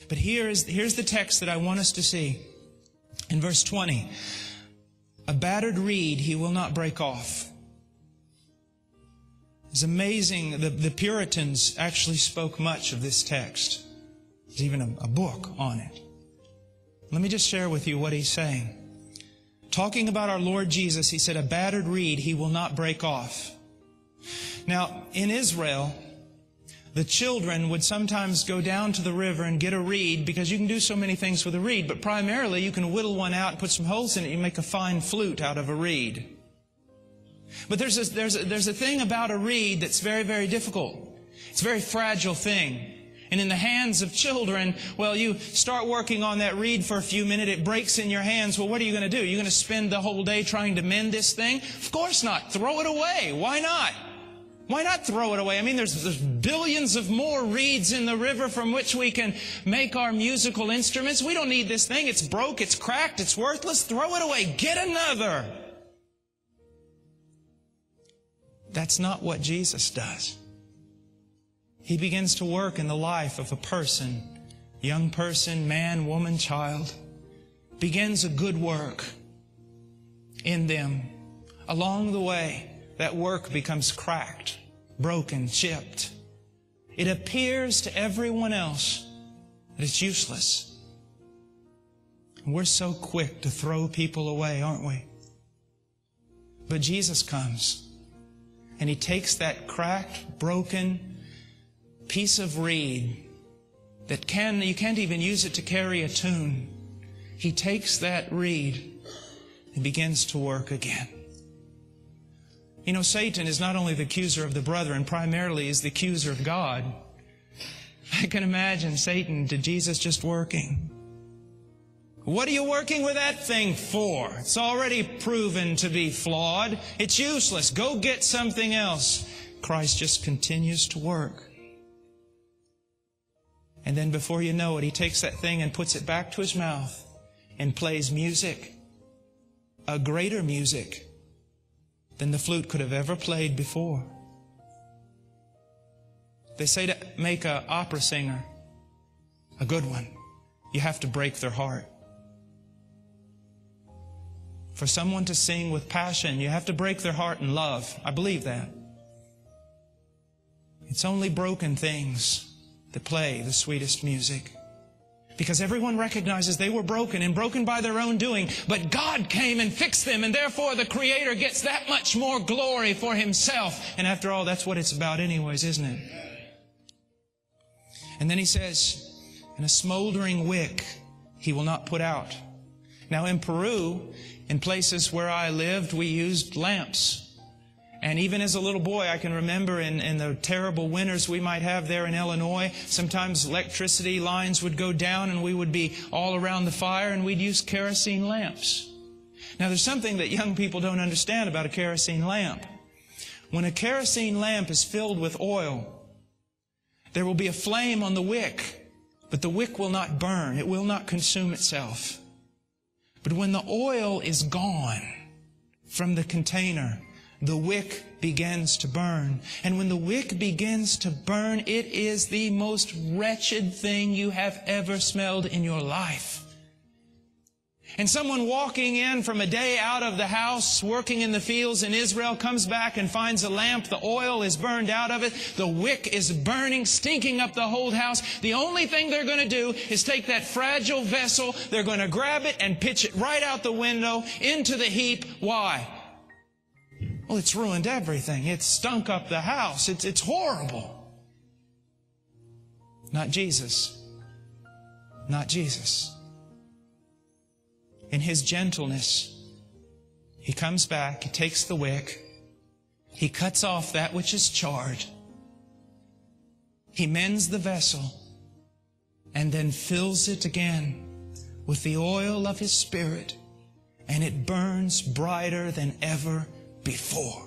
But here's the text that I want us to see. In verse 20, a battered reed he will not break off. It's amazing. The Puritans actually spoke much of this text. There's even a book on it. Let me just share with you what he's saying. Talking about our Lord Jesus, he said, a battered reed he will not break off. Now, in Israel, the children would sometimes go down to the river and get a reed, because you can do so many things with a reed, but primarily you can whittle one out and put some holes in it. You make a fine flute out of a reed. But there's a thing about a reed that's very, very difficult. It's a very fragile thing. And in the hands of children, well, you start working on that reed for a few minutes, it breaks in your hands. Well, what are you going to do? You're going to spend the whole day trying to mend this thing? Of course not. Throw it away. Why not? Why not throw it away? I mean, there's billions of more reeds in the river from which we can make our musical instruments. We don't need this thing. It's broke, it's cracked, it's worthless. Throw it away. Get another. That's not what Jesus does. He begins to work in the life of a person, young person, man, woman, child, begins a good work in them. Along the way, that work becomes cracked, broken, chipped. It appears to everyone else that it's useless. And we're so quick to throw people away, aren't we? But Jesus comes, and He takes that cracked, broken piece of reed that you can't even use it to carry a tune. He takes that reed and begins to work again. You know, Satan is not only the accuser of the brethren, primarily is the accuser of God. I can imagine Satan to Jesus just working. What are you working with that thing for? It's already proven to be flawed. It's useless. Go get something else. Christ just continues to work. And then before you know it, He takes that thing and puts it back to His mouth and plays music, a greater music than the flute could have ever played before. They say to make an opera singer a good one, you have to break their heart. For someone to sing with passion, you have to break their heart in love. I believe that. It's only broken things that play the sweetest music. Because everyone recognizes they were broken and broken by their own doing. But God came and fixed them, and therefore the Creator gets that much more glory for Himself. And after all, that's what it's about anyways, isn't it? And then He says, and a smoldering wick He will not put out. Now in Peru, in places where I lived, we used lamps. And even as a little boy, I can remember in the terrible winters we might have there in Illinois, sometimes electricity lines would go down and we would be all around the fire and we'd use kerosene lamps. Now there's something that young people don't understand about a kerosene lamp. When a kerosene lamp is filled with oil, there will be a flame on the wick, but the wick will not burn. It will not consume itself. But when the oil is gone from the container, the wick begins to burn. And when the wick begins to burn, it is the most wretched thing you have ever smelled in your life. And someone walking in from a day out of the house, working in the fields in Israel, comes back and finds a lamp. The oil is burned out of it. The wick is burning, stinking up the whole house. The only thing they're going to do is take that fragile vessel, they're going to grab it and pitch it right out the window into the heap. Why? Well, it's ruined everything. It's stunk up the house. It's horrible. Not Jesus. Not Jesus. In His gentleness, He comes back, He takes the wick, He cuts off that which is charred, He mends the vessel, and then fills it again with the oil of His Spirit, and it burns brighter than ever before.